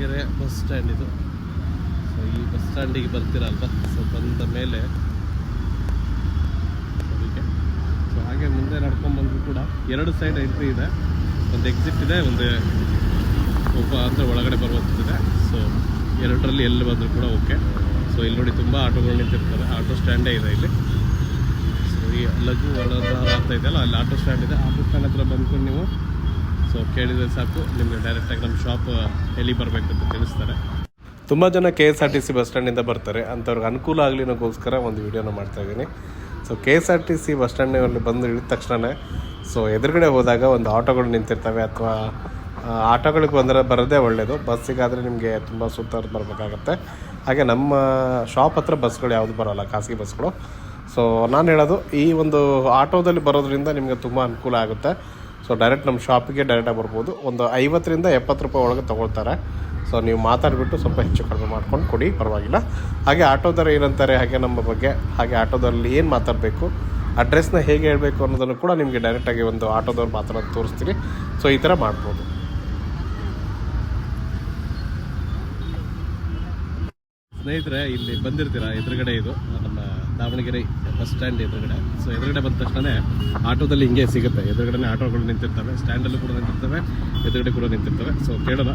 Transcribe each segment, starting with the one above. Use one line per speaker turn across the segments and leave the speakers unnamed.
Davanagere bus stand ಇದು. So ಈ bus ಸ್ಟ್ಯಾಂಡಿಗೆ ಬರ್ತೀರಲ್ವ, so ಬಂದ ಮೇಲೆ ಅದಕ್ಕೆ ಸೊ ಹಾಗೆ ಮುಂದೆ ನಡ್ಕೊಂಡ್ಬಂದ್ರು ಕೂಡ 2 ಸೈಡ್ ಎಂಟ್ರಿ ಇದೆ. ಒಂದು ಎಕ್ಸಿಟ್ ಇದೆ, ಒಂದು ಅಂದರೆ ಒಳಗಡೆ ಬರುವಂಥದ್ದಿದೆ. ಸೊ 2ರಲ್ಲಿ ಎಲ್ಲಿ ಬಂದರೂ ಕೂಡ ಓಕೆ. ಸೊ ಇಲ್ಲಿ ನೋಡಿ ತುಂಬ ಆಟೋಗಳು ನಿಂತಿರ್ತವೆ, ಆಟೋ ಸ್ಟ್ಯಾಂಡೇ ಇದೆ ಇಲ್ಲಿ. ಸೊ ಈ ಲಘು ಒಳದ ಆಗ್ತಾ ಇದೆಯಲ್ಲ, ಅಲ್ಲಿ ಆಟೋ ಸ್ಟ್ಯಾಂಡ್ ಇದೆ. ಆಟೋ ಸ್ಟ್ಯಾಂಡ್ ಹತ್ರ ಬಂದ್ಕೊಂಡು ನೀವು ಸೊ ಕೇಳಿದರೆ ಸಾಕು, ನಿಮಗೆ ಡೈರೆಕ್ಟಾಗಿ ನಮ್ಮ ಶಾಪ್ ಎಲ್ಲಿ ಬರಬೇಕಂತ ತಿಳಿಸ್ತಾರೆ. ತುಂಬ ಜನ KSRTC ಬಸ್ ಸ್ಟ್ಯಾಂಡಿಂದ ಬರ್ತಾರೆ, ಅಂಥವ್ರಿಗೆ ಅನುಕೂಲ ಆಗಲಿ ಅನ್ನೋಕ್ಕೋಸ್ಕರ ಒಂದು ವೀಡಿಯೋನ ಮಾಡ್ತಾಯಿದ್ದೀನಿ. ಸೊ KSRTC ಬಸ್ ಸ್ಟ್ಯಾಂಡಿನಲ್ಲಿ ಬಂದು ಇಳಿದ ತಕ್ಷಣ ಸೊ ಎದುರುಗಡೆ ಹೋದಾಗ ಒಂದು ಆಟೋಗಳು ನಿಂತಿರ್ತವೆ, ಅಥವಾ ಆಟೋಗಳಿಗೆ ಬರೋದೇ ಒಳ್ಳೆಯದು. ಬಸ್ಸಿಗಾದರೆ ನಿಮಗೆ ತುಂಬ ಸುತ್ತ ಬರಬೇಕಾಗತ್ತೆ. ಹಾಗೆ ನಮ್ಮ ಶಾಪ್ ಹತ್ರ ಬಸ್ಗಳು ಯಾವುದು ಬರೋಲ್ಲ, ಖಾಸಗಿ ಬಸ್ಗಳು. ಸೊ ನಾನು ಹೇಳೋದು, ಈ ಒಂದು ಆಟೋದಲ್ಲಿ ಬರೋದ್ರಿಂದ ನಿಮಗೆ ತುಂಬ ಅನುಕೂಲ ಆಗುತ್ತೆ. ಸೊ ಡೈರೆಕ್ಟ್ ನಮ್ಮ ಶಾಪಿಗೆ ಡೈರೆಕ್ಟಾಗಿ ಬರ್ಬೋದು. ಒಂದು 50ರಿಂದ 70 ರೂಪಾಯಿ ಒಳಗೆ ತೊಗೊಳ್ತಾರೆ. ಸೊ ನೀವು ಮಾತಾಡಿಬಿಟ್ಟು ಸ್ವಲ್ಪ ಹೆಚ್ಚು ಕಡಿಮೆ ಮಾಡ್ಕೊಂಡು ಕೊಡಿ, ಪರವಾಗಿಲ್ಲ. ಹಾಗೆ ಆಟೋದವರು ಏನಂತಾರೆ, ಹಾಗೆ ನಮ್ಮ ಬಗ್ಗೆ, ಹಾಗೆ ಆಟೋದಲ್ಲಿ ಏನು ಮಾತಾಡಬೇಕು, ಅಡ್ರೆಸ್ನ ಹೇಗೆ ಹೇಳಬೇಕು ಅನ್ನೋದನ್ನು ಕೂಡ ನಿಮಗೆ ಡೈರೆಕ್ಟಾಗಿ ಒಂದು ಆಟೋದವ್ರು ಮಾತಾಡೋದು ತೋರಿಸ್ತೀನಿ. ಸೊ ಈ ಥರ ಮಾಡ್ಬೋದು. ಸ್ನೇಹಿತರೆ, ಇಲ್ಲಿ ಬಂದಿರ್ತೀರ, ಎದುರುಗಡೆ ಇದು ನಮ್ಮ ದಾವಣಗೆರೆ ಬಸ್ ಸ್ಟ್ಯಾಂಡ್ ಎದುರುಗಡೆ. ಸೊ ಎದುರುಗಡೆ ಬಂದ ತಕ್ಷಣ ಆಟೋದಲ್ಲಿ ಹಿಂಗೆ ಸಿಗುತ್ತೆ. ಎದುರುಗಡೆ ಆಟೋಗಳು ನಿಂತಿರ್ತವೆ, ಸ್ಟ್ಯಾಂಡಲ್ಲೂ ಕೂಡ ನಿಂತಿರ್ತವೆ, ಎದುರುಗಡೆ ಕೂಡ ನಿಂತಿರ್ತವೆ. ಸೊ ಕೇಳೋಣ.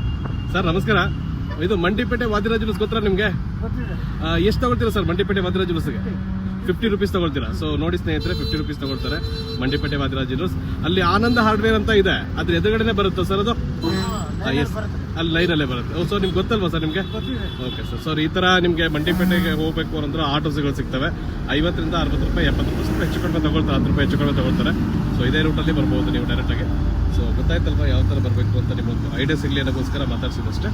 ಸರ್ ನಮಸ್ಕಾರ, ಇದು ಮಂಡಿಪೇಟೆ ವಾದಿರಾಜ್ ಜುಲೂಸ್ ಗೊತ್ತಾ ನಿಮಗೆ? ಎಷ್ಟು ತಗೊಳ್ತೀರಾ ಸರ್ ಮಂಡಿಪೇಟೆ ವಾದಿರಾಜ್ ಜುಲೂಸ್ಗೆ? 50 ರೂಪೀಸ್ ತಗೊಳ್ತೀರಾ. ಸೊ ನೋಡಿ ಸ್ನೇಹಿತರೆ, 50 ರೂಪೀಸ್ ತಗೊಳ್ತಾರೆ ಮಂಡಿಪೇಟೆ ವಾದಿರಾಜ್ ಜುಲೂಸ್. ಅಲ್ಲಿ ಆನಂದ ಹಾರ್ಡ್ವೇರ್ ಅಂತ ಇದೆ, ಅದ್ರ ಎದುರುಗಡೆನೆ ಬರುತ್ತಾ ಸರ್ ಅದು? ಎಸ್, ಅಲ್ಲಿ ಲೈನಲ್ಲೇ ಬರುತ್ತೆ. ಸೊ ನಿಮ್ಗೆ ಗೊತ್ತಲ್ವಾ ಸರ್ ನಿಮಗೆ? Okay sir. ಸೊ ಈ ಥರ ನಿಮಗೆ ಮಂಡಿಪೇಟೆಗೆ ಹೋಗಬೇಕು ಅಂದ್ರೆ ಆಟೋಸ್ಗಳು ಸಿಗ್ತವೆ. 50ರಿಂದ 60 ರೂಪಾಯಿ, 70 ರೂಪಾಯಿ, ಸ್ವಲ್ಪ ಹೆಚ್ಚು ಕಡಿಮೆ ತಗೊಳ್ತಾರೆ, 10 ರೂಪಾಯಿ ಹೆಚ್ಚು ಕಡಿಮೆ ತಗೊಳ್ತಾರೆ. ಸೊ ಇದೇ ರೂಟಲ್ಲಿ ಬರ್ಬೋದು ನೀವು ಡೈರೆಕ್ಟಾಗಿ. ಸೊ ಗೊತ್ತಾಯ್ತಲ್ವಾ ಯಾವ ಥರ ಬರಬೇಕು ಅಂತ, ನಿಮ್ಮೊಂದು ಐಡಿಯಾ ಸಿಗಲಿ ಅನ್ನೋಕ್ಕೋಸ್ಕರ ಮಾತಾಡ್ಸಿದಷ್ಟೇ.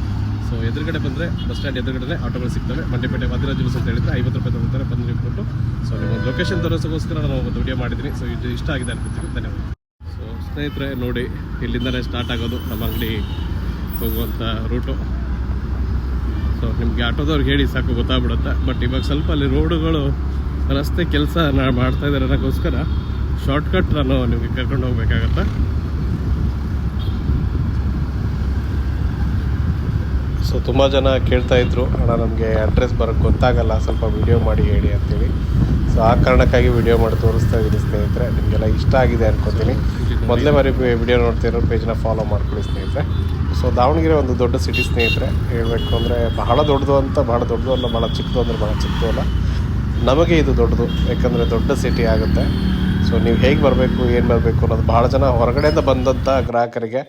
ಸೊ ಎದುರುಗಡೆ ಬಂದರೆ ಬಸ್ ಸ್ಟ್ಯಾಂಡ್ ಎದುರುಗಡೆ ಆಟೋಗಳು ಸಿಗ್ತವೆ. ಮಂಡಿಪೇಟೆ ವಾದಿರಾಜ್ ಜುಲೂಸ್ ಅಂತ ಹೇಳಿದ್ರೆ 50 ರೂಪಾಯಿ ತಗೊಳ್ತಾರೆ, ಬಂದು ನೀವು ಕೊಟ್ಟು. ಸೊ ನಿಮ್ಮೊಂದು ಲೊಕೇಶನ್ ತೋರಿಸೋಕ್ಕೋಸ್ಕರ ನಾನು ಒಂದು ವಿಡಿಯೋ ಮಾಡಿದ್ದೀನಿ. ಸೊ ಇದು ಇಷ್ಟ ಆಗಿದೆ ಅನ್ಕೊತೀನಿ. ಧನ್ಯವಾದ. ಸೊ ಸ್ನೇಹಿತರೆ ನೋಡಿ, ಇಲ್ಲಿಂದಲೇ ಸ್ಟಾರ್ಟ್ ಆಗೋದು ನಮ್ಮ ಅಂಗಡಿ ಹೋಗುವಂಥ ರೂಟು. ಸೊ ನಿಮಗೆ ಆಟೋದವ್ರಿಗೆ ಹೇಳಿ ಸಾಕು, ಗೊತ್ತಾಗ್ಬಿಡುತ್ತೆ. ಬಟ್ ಇವಾಗ ಸ್ವಲ್ಪ ಅಲ್ಲಿ ರೋಡುಗಳು, ರಸ್ತೆ ಕೆಲಸ ಮಾಡ್ತಾ ಇದ್ದಾರೆ ಅನ್ನೋಕ್ಕೋಸ್ಕರ ಶಾರ್ಟ್ಕಟ್ ನಾನು ನಿಮಗೆ ಕರ್ಕೊಂಡು ಹೋಗ್ಬೇಕಾಗತ್ತೆ. ಸೊ ತುಂಬ ಜನ ಕೇಳ್ತಾಯಿದ್ರು, ಅಣ್ಣ ನಮಗೆ ಅಡ್ರೆಸ್ ಬರೋಕ್ಕೆ ಗೊತ್ತಾಗಲ್ಲ, ಸ್ವಲ್ಪ ವಿಡಿಯೋ ಮಾಡಿ ಹೇಳಿ ಅಂತೇಳಿ. ಸೊ ಆ ಕಾರಣಕ್ಕಾಗಿ ವಿಡಿಯೋ ಮಾಡಿ ತೋರಿಸ್ತಾ ಇದ್ದೀನಿ ಸ್ನೇಹಿತರೆ. ನಿಮಗೆಲ್ಲ ಇಷ್ಟ ಆಗಿದೆ ಅನ್ಕೋತೀನಿ. ಮೊದಲೇ ಬಾರಿ ವಿಡಿಯೋ ನೋಡ್ತಿರೋ ಪೇಜ್ನ ಫಾಲೋ ಮಾಡ್ಕೊಳ್ಳಿ ಸ್ನೇಹಿತರೆ. ಸೊ ದಾವಣಗೆರೆ ಒಂದು ದೊಡ್ಡ ಸಿಟಿ ಸ್ನೇಹಿತರೆ. ಹೇಳಬೇಕು ಅಂದರೆ ಬಹಳ ದೊಡ್ಡದು ಅಂತ, ಬಹಳ ದೊಡ್ಡದು ಅಲ್ಲ, ಭಾಳ ಚಿಕ್ಕದು ಅಂದರೆ ಭಾಳ ಚಿಕ್ಕದು ಅಲ್ಲ. ನಮಗೆ ಇದು ದೊಡ್ಡದು, ಯಾಕಂದರೆ ದೊಡ್ಡ ಸಿಟಿ ಆಗುತ್ತೆ. ಸೊ ನೀವು ಹೇಗೆ ಬರಬೇಕು, ಏನು ಬರಬೇಕು ಅನ್ನೋದು ಭಾಳ ಜನ ಹೊರಗಡೆಯಿಂದ ಬಂದಂಥ ಗ್ರಾಹಕರಿಗೆ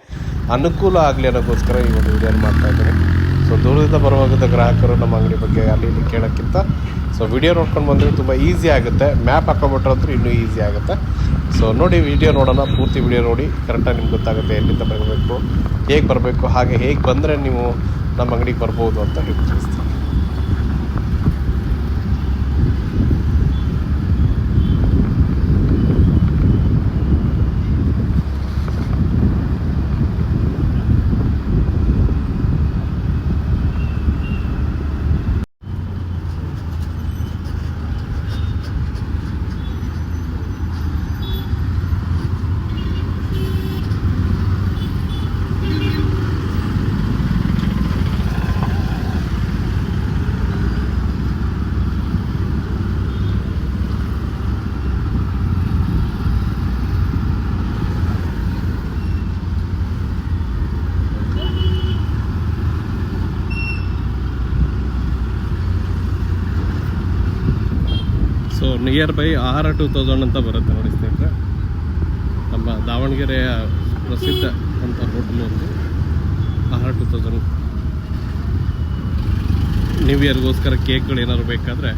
ಅನುಕೂಲ ಆಗಲಿ ಅನ್ನೋಕ್ಕೋಸ್ಕರ ಈ ಒಂದು ವಿಡಿಯೋ ಮಾಡ್ತಾಯಿದ್ದೀನಿ. ಸೊ ದೂರದಿಂದ ಬರುವಾಗ ಗ್ರಾಹಕರು ನಮ್ಮ ಅಂಗಡಿ ಬಗ್ಗೆ ಅಲ್ಲಿ ಇಲ್ಲಿ ಕೇಳೋಕ್ಕಿಂತ ಸೊ ವಿಡಿಯೋ ನೋಡ್ಕೊಂಡು ಬಂದರೆ ತುಂಬ ಈಸಿ ಆಗುತ್ತೆ. ಮ್ಯಾಪ್ ಹಾಕೊಂಡ್ಬಿಟ್ರಂತೂ ಇನ್ನೂ ಈಸಿ ಆಗುತ್ತೆ. ಸೊ ನೋಡಿ, ವಿಡಿಯೋ ನೋಡೋಣ, ಪೂರ್ತಿ ವಿಡಿಯೋ ನೋಡಿ, ಕರೆಕ್ಟಾಗಿ ನಿಮ್ಗೆ ಗೊತ್ತಾಗುತ್ತೆ ಎಲ್ಲಿಂದ ಬರಬೇಕು, ಹೇಗೆ ಬರಬೇಕು, ಹಾಗೆ ಹೇಗೆ ಬಂದರೆ ನೀವು ನಮ್ಮ ಅಂಗಡಿಗೆ ಬರ್ಬೋದು ಅಂತ ಹೇಳಿ ತಿಳಿಸ್ತೀನಿ. ಸೊ ನಿಯರ್ ಬೈ ಆಹಾರ 2000 ಅಂತ ಬರುತ್ತೆ ನೋಡಿ ಸ್ನೇಹಿತರೆ. ನಮ್ಮ ದಾವಣಗೆರೆಯ ಪ್ರಸಿದ್ಧ ಅಂತ ಹೋಟೆಲ್ ಒಂದು ಆಹಾರ 2000. ನ್ಯೂ ಇಯರ್ಗೋಸ್ಕರ ಕೇಕ್ಗಳು ಏನಾದ್ರು ಬೇಕಾದರೆ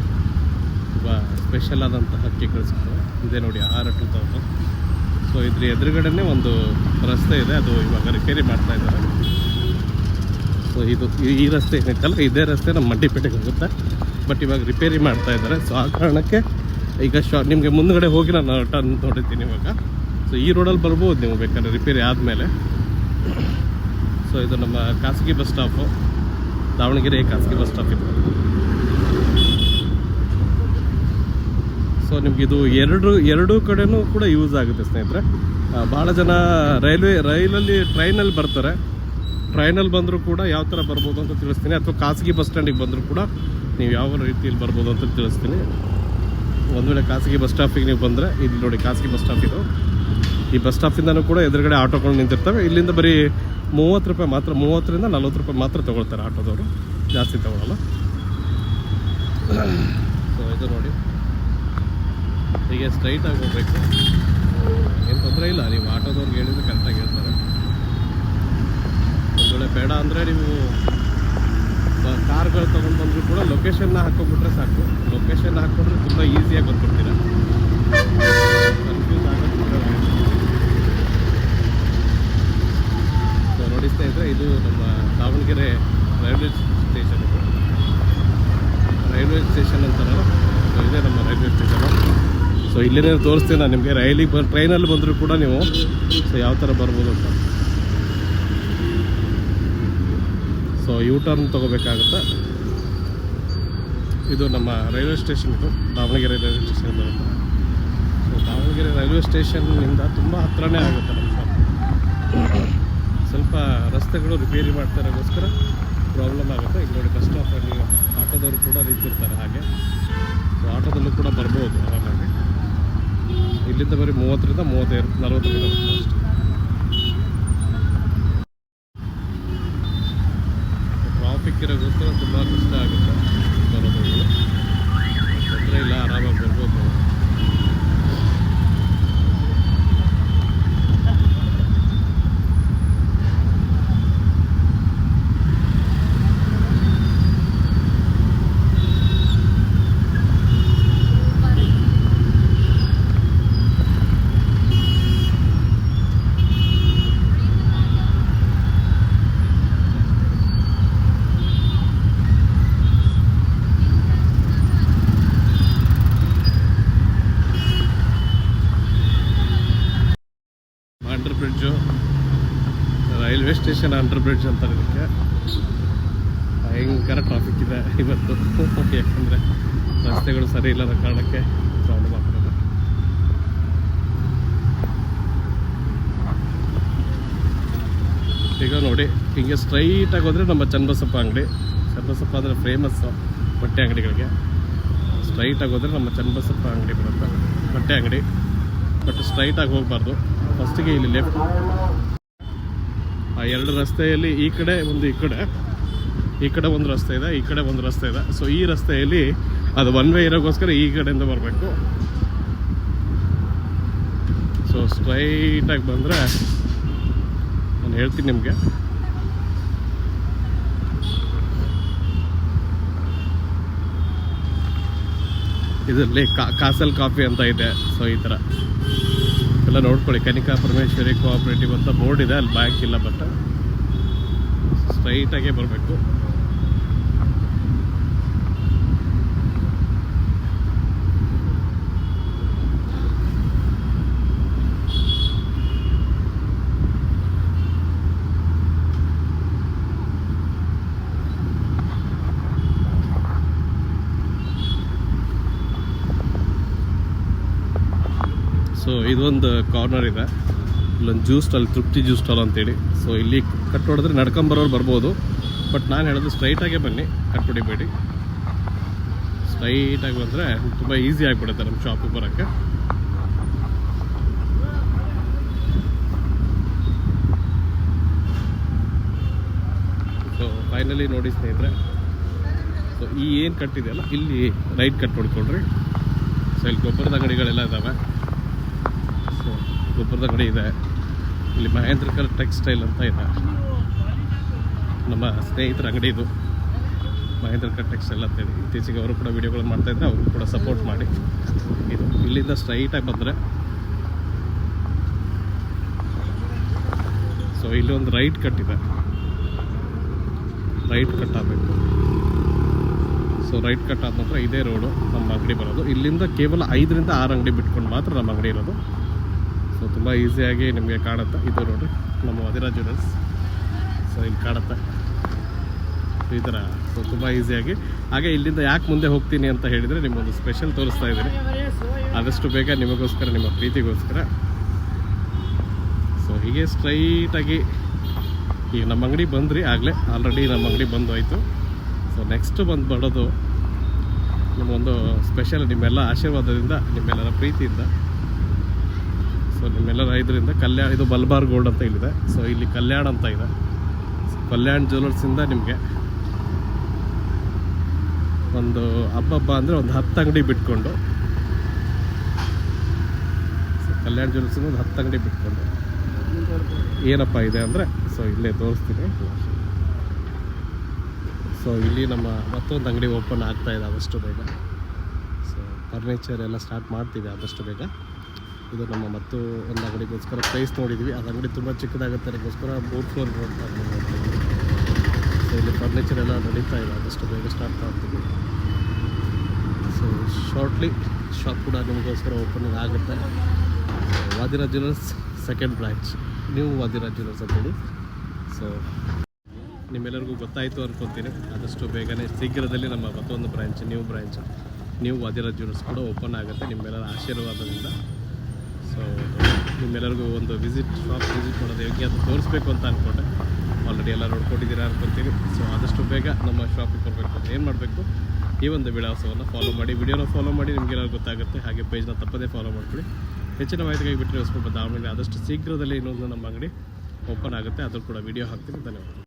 ತುಂಬ ಸ್ಪೆಷಲ್ ಆದಂತಹ ಕೇಕ್ಗಳು ಸಿಗ್ತವೆ. ಇದೆ ನೋಡಿ ಆಹಾರ 2000. ಸೊ ಇದ್ರ ಎದುರುಗಡೆನೇ ಒಂದು ರಸ್ತೆ ಇದೆ, ಅದು ಇವಾಗ ರಿಪೇರಿ ಮಾಡ್ತಾ ಇದ್ದಾರೆ. ಸೊ ಇದು ಈ ರಸ್ತೆ ಏನೈತಲ್ಲ, ಇದೇ ರಸ್ತೆ ನಮ್ಮ ಮಂಡಿಪೇಟೆಗೆ ಹೋಗುತ್ತೆ. ಬಟ್ ಇವಾಗ ರಿಪೇರಿ ಮಾಡ್ತಾ ಇದ್ದಾರೆ. ಸೊ ಆ ಕಾರಣಕ್ಕೆ ಈಗ ನಿಮಗೆ ಮುಂದ್ಗಡೆ ಹೋಗಿ ನಾನು ಟರ್ನ್ ನೋಡಿದ್ದೀನಿ ಇವಾಗ. ಸೊ ಈ ರೋಡಲ್ಲಿ ಬರ್ಬೋದು ನೀವು ಬೇಕಾದ್ರೆ ರಿಪೇರಿ ಆದಮೇಲೆ. ಸೊ ಇದು ನಮ್ಮ ಖಾಸಗಿ ಬಸ್ ಸ್ಟಾಪು, ದಾವಣಗೆರೆ ಖಾಸಗಿ ಬಸ್ ಸ್ಟಾಪ್ ಇದು. ಸೊ ನಿಮಗಿದು ಎರಡೂ ಕಡೆನೂ ಕೂಡ ಯೂಸ್ ಆಗುತ್ತೆ ಸ್ನೇಹಿತರೆ. ಭಾಳ ಜನ ರೈಲಲ್ಲಿ ಟ್ರೈನಲ್ಲಿ ಬರ್ತಾರೆ. ಟ್ರೈನಲ್ಲಿ ಬಂದರೂ ಕೂಡ ಯಾವ ಥರ ಬರ್ಬೋದು ಅಂತ ತಿಳಿಸ್ತೀನಿ, ಅಥವಾ ಖಾಸಗಿ ಬಸ್ ಸ್ಟ್ಯಾಂಡಿಗೆ ಬಂದರೂ ಕೂಡ ನೀವು ಯಾವ ರೀತಿಯಲ್ಲಿ ಬರ್ಬೋದು ಅಂತ ತಿಳಿಸ್ತೀನಿ. ಒಂದು ವೇಳೆ ಖಾಸಗಿ ಬಸ್ ಸ್ಟಾಪಿಗೆ ನೀವು ಬಂದರೆ, ಇಲ್ಲಿ ನೋಡಿ ಖಾಸಗಿ ಬಸ್ ಸ್ಟಾಪ್ ಇದು. ಈ ಬಸ್ ಸ್ಟಾಪಿಂದನೂ ಕೂಡ ಎದುರುಗಡೆ ಆಟೋಗಳು ನಿಂತಿರ್ತವೆ. ಇಲ್ಲಿಂದ ಬರೀ 30 ರೂಪಾಯಿ ಮಾತ್ರ, 30ರಿಂದ 40 ರೂಪಾಯಿ ಮಾತ್ರ ತೊಗೊಳ್ತಾರೆ ಆಟೋದವರು, ಜಾಸ್ತಿ ತೊಗೊಳಲ್ಲ. ಸೊ ಇದು ನೋಡಿ, ಹೀಗೆ ಸ್ಟ್ರೈಟಾಗಿ ಹೋಗ್ಬೇಕು, ಏನು ತೊಂದರೆ ಇಲ್ಲ. ನೀವು ಆಟೋದವ್ರಿಗೆ ಹೇಳಿದ್ರೆ ಕರೆಕ್ಟಾಗಿ ಹೇಳ್ತಾರೆ. ಒಂದು ವೇಳೆ ಬೇಡ ಅಂದರೆ ನೀವು ಕಾರ್ಗಳು ತೊಗೊಂಡು ಬಂದರೂ ಕೂಡ ಲೊಕೇಶನ್ನ ಹಾಕ್ಕೊಂಡ್ಬಿಟ್ರೆ ಸಾಕು. ಲೊಕೇಶನ್ ಹಾಕ್ಕೊಂಡ್ರೆ ತುಂಬ ಈಸಿಯಾಗಿ ಬಂದ್ಬಿಡ್ತೀರ, ಕನ್ಫ್ಯೂಸ್ ಆಗೋದು. ಸೊ ನೋಡಿಸ್ತಾ ಇದ್ದರೆ ಇದು ನಮ್ಮ ದಾವಣಗೆರೆ ರೈಲ್ವೆ ಸ್ಟೇಷನ್. ಇದು ರೈಲ್ವೆ ಸ್ಟೇಷನ್ ಅಂತಾರಲ್ಲ, ಸೊ ಇದೇ ನಮ್ಮ ರೈಲ್ವೆ ಸ್ಟೇಷನು. ಸೊ ಇಲ್ಲೇ ತೋರಿಸ್ತೀನಿ ನಾನು ನಿಮಗೆ. ಟ್ರೈನಲ್ಲಿ ಬಂದರೂ ಕೂಡ ನೀವು ಸೊ ಯಾವ ಥರ ಬರ್ಬೋದು ಅಂತ. ಸೊ ಯೂ ಟರ್ನ್ ತೊಗೋಬೇಕಾಗುತ್ತೆ. ಇದು ನಮ್ಮ ರೈಲ್ವೆ ಸ್ಟೇಷನ್, ಇದು ದಾವಣಗೆರೆ ರೈಲ್ವೆ ಸ್ಟೇಷನ್ ಬರುತ್ತೆ. ಸೊ ದಾವಣಗೆರೆ ರೈಲ್ವೆ ಸ್ಟೇಷನ್ನಿಂದ ತುಂಬ ಹತ್ರನೇ ಆಗುತ್ತೆ ನಮ್ಮ ಶಾಪ್. ಸ್ವಲ್ಪ ರಸ್ತೆಗಳು ರಿಪೇರಿ ಮಾಡ್ತಾರೋಸ್ಕರ ಪ್ರಾಬ್ಲಮ್ ಆಗುತ್ತೆ. ಈಗ ನೋಡಿ ಬಸ್ ಸ್ಟಾಪಲ್ಲಿ ಆಟೋದವರು ಕೂಡ ನಿಂತಿರ್ತಾರೆ ಹಾಗೆ. ಸೊ ಆಟೋದಲ್ಲೂ ಕೂಡ ಬರ್ಬೋದು ಆರಾಮಾಗಿ. ಇಲ್ಲಿಂದ ಬರೀ 30ರಿಂದ 40 ಕಿಲೋಮೀಟರ್ ಅಷ್ಟೇ. ಟ್ರಾಫಿಕ್ ಇರೋಗೋಸ್ಕರ ತುಂಬ ಕಷ್ಟ ಆಗುತ್ತೆ ಬರೋದು. ತೊಂದರೆ ಇಲ್ಲ, ಆರಾಮಾಗಿ ಬರ್ಬೋದು. Under bridge, railway station under bridge ಅಂತಾರೆ ಇದಕ್ಕೆ. ಭಯಂಕರ ಟ್ರಾಫಿಕ್ ಇದೆ ಇವತ್ತು, ಯಾಕಂದರೆ ರಸ್ತೆಗಳು ಸರಿ ಇಲ್ಲದ ಕಾರಣಕ್ಕೆ ಪ್ರಾಬ್ಲಮ್ ಆಗ್ತದೆ. ಈಗ ನೋಡಿ, ಹಿಂಗೆ ಸ್ಟ್ರೈಟಾಗಿ ಹೋದರೆ ನಮ್ಮ ಚನ್ನಬಸಪ್ಪ ಅಂಗಡಿ. ಚನ್ನಬಸಪ್ಪ ಅಂದರೆ ಫೇಮಸ್ಸು ಬಟ್ಟೆ ಅಂಗಡಿಗಳಿಗೆ. ಸ್ಟ್ರೈಟಾಗಿ ಹೋದರೆ ನಮ್ಮ ಚನ್ನಬಸಪ್ಪ ಅಂಗಡಿ ಬರುತ್ತೆ, ಬಟ್ಟೆ ಅಂಗಡಿ. ಬಟ್ ಸ್ಟ್ರೈಟಾಗಿ ಹೋಗಬಾರ್ದು, ಫಸ್ಟಿಗೆ ಇಲ್ಲಿ ಲೆಫ್ಟ್. ಆ 2 ರಸ್ತೆಯಲ್ಲಿ ಈ ಕಡೆ ಒಂದು, ಈ ಕಡೆ ಒಂದು ರಸ್ತೆ ಇದೆ, ಈ ಕಡೆ ಒಂದು ರಸ್ತೆ ಇದೆ. ಸೊ ಈ ರಸ್ತೆಯಲ್ಲಿ ಅದು ಒನ್ ವೇ ಇರೋಕ್ಕೋಸ್ಕರ ಈ ಕಡೆಯಿಂದ ಬರಬೇಕು. ಸೊ ಸ್ಟ್ರೈಟಾಗಿ ಬಂದರೆ ನಾನು ಹೇಳ್ತೀನಿ ನಿಮಗೆ. ಇದರಲ್ಲಿ ಕಾಸಲ್ ಕಾಫಿ ಅಂತ ಇದೆ. ಸೊ ಈ ಥರ ಎಲ್ಲ ನೋಡ್ಕೊಳ್ಳಿ. ಕನಿಕಾ ಪರಮೇಶ್ವರಿ ಕೋಆಪರೇಟಿವ್ ಅಂತ ಬೋರ್ಡ್ ಇದೆ, ಅಲ್ಲಿ ಬ್ಯಾಂಕ್ ಇಲ್ಲ. ಬಟ್ ಸ್ಟ್ರೈಟಾಗೇ ಬರಬೇಕು. ಸೊ ಇದೊಂದು ಕಾರ್ನರ್ ಇದೆ, ಇಲ್ಲೊಂದು ಜ್ಯೂಸ್ ಸ್ಟಾಲ್, ತೃಪ್ತಿ ಜ್ಯೂಸ್ ಸ್ಟಾಲ್ ಅಂತೇಳಿ. ಸೊ ಇಲ್ಲಿ ಕಟ್ ಹೊಡೆದ್ರೆ ನಡ್ಕೊಂಬರೋರು ಬರ್ಬೋದು. ಬಟ್ ನಾನು ಹೇಳೋದು ಸ್ಟ್ರೈಟಾಗೇ ಬನ್ನಿ, ಕಟ್ ಹೊಡಿಬೇಡಿ. ಸ್ಟ್ರೈಟಾಗಿ ಬಂದರೆ ತುಂಬ ಈಸಿ ಆಗಿಬಿಡುತ್ತೆ ನಮ್ಮ ಶಾಪಿಗೆ ಬರೋಕ್ಕೆ. ಸೊ ಫೈನಲಿ ನೋಡಿ ಸ್ನೇಹಿತರೆ, ಸೊ ಈ ಏನು ಕಟ್ಟಿದೆಯಲ್ಲ ಇಲ್ಲಿ ರೈಟ್ ಕಟ್ ಹೊಡ್ಕೊಳ್ರಿ. ಸೊ ಇಲ್ಲಿ ಗೊಬ್ಬರದ ಅಂಗಡಿಗಳೆಲ್ಲ ಇದ್ದಾವೆ. ಸೊ ಗೊಬ್ಬರದ ಅಂಗಡಿ ಇದೆ. ಇಲ್ಲಿ ಮಹೇಂದ್ರಕರ್ ಟೆಕ್ಸ್ಟೈಲ್ ಅಂತ ಇದೆ, ನಮ್ಮ ಸ್ನೇಹಿತರ ಅಂಗಡಿ ಇದು, ಮಹೇಂದ್ರಕರ್ ಟೆಕ್ಸ್ಟೈಲ್ ಅಂತೇಳಿ. ಇತ್ತೀಚೆಗೆ ಅವರು ಕೂಡ ವೀಡಿಯೋಗಳನ್ನು ಮಾಡ್ತಾಯಿದ್ರೆ ಅವರು ಕೂಡ ಸಪೋರ್ಟ್ ಮಾಡಿ. ಇದು ಇಲ್ಲಿಂದ ಸ್ಟ್ರೈಟಾಗಿ ಬಂದರೆ ಸೊ ಇಲ್ಲಿ ಒಂದು ರೈಟ್ ಕಟ್ ಇದೆ, ರೈಟ್ ಕಟ್ ಆಗಬೇಕು. ಸೊ ರೈಟ್ ಕಟ್ ಆದ ನಂತರ ಇದೇ ರೋಡು ನಮ್ಮ ಅಂಗಡಿ ಬರೋದು. ಇಲ್ಲಿಂದ ಕೇವಲ 5 ರಿಂದ 6 ಅಂಗಡಿ ಬಿಟ್ಕೊಂಡು ಮಾತ್ರ ನಮ್ಮ ಅಂಗಡಿ ಇರೋದು. ಸೊ ತುಂಬ ಈಸಿಯಾಗಿ ನಿಮಗೆ ಕಾಣುತ್ತೆ. ಇದು ನೋಡಿರಿ ನಮ್ಮ ವದಿರಾ ಜ್ಯುವೆಲರ್ಸ್. ಸೊ ಇಲ್ಲಿ ಕಾಣುತ್ತೆ ಈ ಥರ. ಸೊ ತುಂಬ ಈಸಿಯಾಗಿ. ಹಾಗೆ ಇಲ್ಲಿಂದ ಯಾಕೆ ಮುಂದೆ ಹೋಗ್ತೀನಿ ಅಂತ ಹೇಳಿದರೆ ನಿಮ್ಮೊಂದು ಸ್ಪೆಷಲ್ ತೋರಿಸ್ತಾ ಇದ್ದೀನಿ. ಆದಷ್ಟು ಬೇಗ ನಿಮಗೋಸ್ಕರ, ನಿಮ್ಮ ಪ್ರೀತಿಗೋಸ್ಕರ. ಸೊ ಹೀಗೆ ಸ್ಟ್ರೈಟಾಗಿ ಈಗ ನಮ್ಮ ಅಂಗಡಿ ಬಂದ್ರಿ ಆಗಲೇ ಆಲ್ರೆಡಿ ನಮ್ಮ ಅಂಗಡಿ ಬಂದು ಆಯಿತು. ಸೊ ನೆಕ್ಸ್ಟ್ ಬಂದು ಬರೋದು ನಿಮ್ಮೊಂದು ಸ್ಪೆಷಲ್ ನಿಮ್ಮೆಲ್ಲ ಆಶೀರ್ವಾದದಿಂದ, ನಿಮ್ಮೆಲ್ಲರ ಪ್ರೀತಿಯಿಂದ, ಸೊ ನಿಮ್ಮೆಲ್ಲರ ಇದರಿಂದ ಕಲ್ಯಾಣ, ಇದು ಮಲಬಾರ್ ಗೋಲ್ಡ್ ಅಂತ ಇಲ್ಲಿದೆ. ಸೊ ಇಲ್ಲಿ ಕಲ್ಯಾಣ ಅಂತ ಇದೆ. ಕಲ್ಯಾಣ್ ಜ್ಯುವೆಲರ್ಸಿಂದ ನಿಮಗೆ ಒಂದು ಹಬ್ಬ ಅಂದರೆ ಒಂದು 10 ಅಂಗಡಿ ಬಿಟ್ಕೊಂಡು, ಸೊ ಕಲ್ಯಾಣ್ ಜ್ಯುವೆಲರ್ಸಿಂದ ಒಂದು 10 ಅಂಗಡಿ ಬಿಟ್ಕೊಂಡು ಏನಪ್ಪ ಇದೆ ಅಂದರೆ, ಸೊ ಇಲ್ಲೇ ತೋರಿಸ್ತೀನಿ. ಸೊ ಇಲ್ಲಿ ನಮ್ಮ ಮತ್ತೊಂದು ಅಂಗಡಿ ಓಪನ್ ಆಗ್ತಾ ಇದೆ ಆದಷ್ಟು ಬೇಗ. ಸೊ ಫರ್ನಿಚರ್ ಎಲ್ಲ ಸ್ಟಾರ್ಟ್ ಮಾಡ್ತೀವಿ ಆದಷ್ಟು ಬೇಗ. ಇದು ನಮ್ಮ ಮತ್ತು ಒಂದು ಅಂಗಡಿಗೋಸ್ಕರ ಪ್ರೈಸ್ ನೋಡಿದ್ವಿ. ಅದು ಅಂಗಡಿ ತುಂಬ ಚಿಕ್ಕದಾಗುತ್ತೆ, ಅದಕ್ಕೋಸ್ಕರ 3 ಫ್ಲೋರ್ ಅಂತ ನೋಡ್ತೀವಿ. ಸೊ ಇಲ್ಲಿ ಫರ್ನಿಚರ್ ಎಲ್ಲ ನಡೀತಾ ಇದೆ, ಆದಷ್ಟು ಬೇಗ ಸ್ಟಾರ್ಟ್ ಮಾಡ್ತೀವಿ. ಸೊ ಶಾರ್ಟ್ಲಿ ಶಾಪ್ ಕೂಡ ನಿಮಗೋಸ್ಕರ ಓಪನಿಂಗ್ ಆಗುತ್ತೆ. Vadiraj jewellers second branch, new Vadiraj jewellers ಅಂತೇಳಿ. ಸೊ ನಿಮ್ಮೆಲ್ಲರಿಗೂ ಗೊತ್ತಾಯಿತು ಅನ್ಕೊತೀನಿ. ಆದಷ್ಟು ಬೇಗನೆ ಶೀಘ್ರದಲ್ಲಿ ನಮ್ಮ ಮತ್ತೊಂದು ಬ್ರಾಂಚ್, ನ್ಯೂ ವಾದಿರಾಜ್ ಜ್ಯುವೆಲರ್ಸ್ ಕೂಡ ಓಪನ್ ಆಗುತ್ತೆ ನಿಮ್ಮೆಲ್ಲರ ಆಶೀರ್ವಾದದಿಂದ. ಸೊ ನಿಮ್ಮೆಲ್ಲರಿಗೂ ಒಂದು ಶಾಪ್ ವಿಸಿಟ್ ಮಾಡೋದು ಹೇಗೆ ಅದು ತೋರಿಸ್ಬೇಕು ಅಂತ ಅಂದ್ಕೊಂಡೆ. ಆಲ್ರೆಡಿ ಎಲ್ಲ ನೋಡ್ಕೊಂಡಿದ್ದೀರಾ ಅನ್ಕೊತೀನಿ. ಸೊ ಆದಷ್ಟು ಬೇಗ ನಮ್ಮ ಶಾಪಿಗೆ ಬರಬೇಕು ಅಂತ ಏನು ಮಾಡಬೇಕು, ಈ ಒಂದು ವಿಳಾಸವನ್ನು ಫಾಲೋ ಮಾಡಿ, ವಿಡಿಯೋನ ಫಾಲೋ ಮಾಡಿ, ನಿಮಗೆಲ್ಲ ಗೊತ್ತಾಗುತ್ತೆ. ಹಾಗೆ ಪೇಜ್ನ ತಪ್ಪದೇ ಫಾಲೋ ಮಾಡ್ಕೊಳ್ಳಿ. ಹೆಚ್ಚಿನ ಮಾಹಿತಿಗಾಗಿ ಬಿಟ್ಟರೆ ದಾವಣಗೆರೆ ಆದಷ್ಟು ಶೀಘ್ರದಲ್ಲಿ ಇನ್ನೊಂದು ನಮ್ಮ ಅಂಗಡಿ ಓಪನ್ ಆಗುತ್ತೆ, ಅದ್ರ ಕೂಡ ವಿಡಿಯೋ ಹಾಕ್ತೀನಿ. ಧನ್ಯವಾದ.